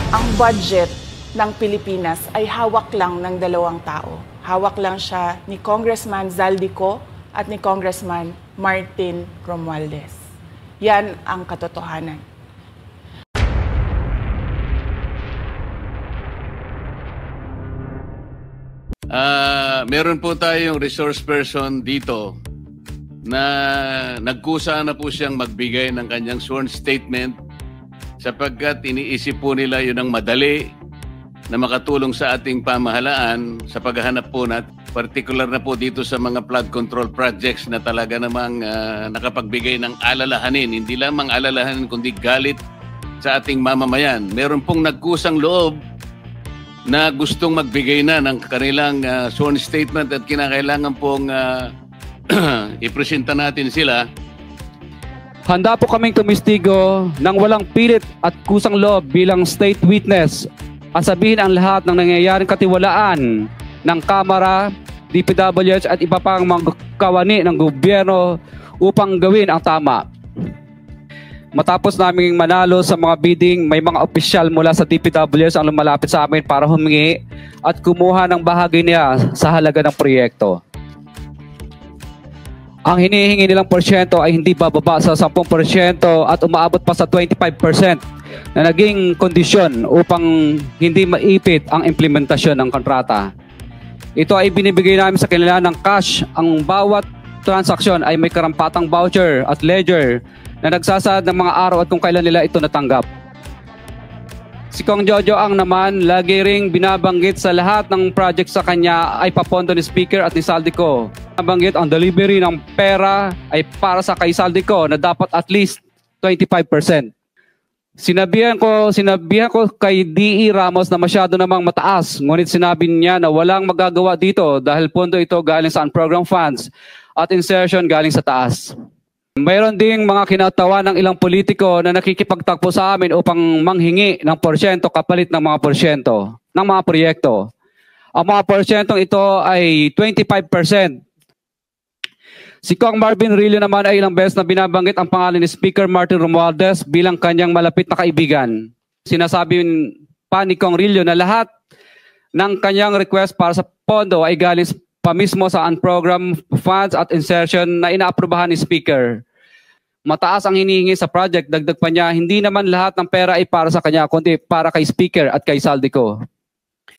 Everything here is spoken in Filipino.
Ang budget ng Pilipinas ay hawak lang ng dalawang tao. Hawak lang siya ni Congressman Zaldico at ni Congressman Martin Romualdez. Yan ang katotohanan. Meron po tayong resource person dito na nagkusa na po siyang magbigay ng kanyang sworn statement sapagkat iniisip po nila yun ang madali na makatulong sa ating pamahalaan sa paghahanap po natin, particular na po dito sa mga flood control projects na talaga namang nakapagbigay ng alalahanin, hindi lamang alalahanin kundi galit sa ating mamamayan. Meron pong nagkusang loob na gustong magbigay na ng kanilang sworn statement at kinakailangan pong ipresenta natin sila. Handa po kaming tumistigo ng walang pilit at kusang loob bilang state witness at sabihin ang lahat ng nangyayaring katiwalaan ng Kamara, DPWH at iba pang mga kawani ng gobyerno upang gawin ang tama. Matapos naming manalo sa mga bidding, may mga opisyal mula sa DPWH ang lumalapit sa amin para humingi at kumuha ng bahagi niya sa halaga ng proyekto. Ang hinihingi nilang porsyento ay hindi bababa sa 10% at umaabot pa sa 25% na naging kondisyon upang hindi maipit ang implementasyon ng kontrata. Ito ay binibigay namin sa kanila ng cash. Ang bawat transaksyon ay may karampatang voucher at ledger na nagsasaad ng mga araw at kung kailan nila ito natanggap. Si Kong Jojo Ang naman, lagi ring binabanggit sa lahat ng project sa kanya ay papondo ni Speaker at ni Zaldico. Binabanggit ang delivery ng pera ay para sa kay Zaldico na dapat at least 25%. Sinabihan ko kay D.E. Ramos na masyado namang mataas, ngunit sinabi niya na walang magagawa dito dahil pondo ito galing sa unprogrammed funds at insertion galing sa taas. Mayroon ding mga kinatawa ng ilang politiko na nakikipagtakbo sa amin upang manghingi ng porsyento kapalit ng mga porsyento ng mga proyekto. Ang mga porsyentong ito ay 25%. Si Kong Marvin Rillo naman ay ilang beses na binabanggit ang pangalan ni Speaker Martin Romualdez bilang kanyang malapit na kaibigan. Sinasabi pa ni Kong Rillo na lahat ng kanyang request para sa pondo ay galing pa mismo sa unprogrammed funds at insertion na inaaprubahan ni Speaker. Mataas ang hinihingi sa project, dagdag pa niya, hindi naman lahat ng pera ay para sa kanya, kundi para kay Speaker at kay Zaldico.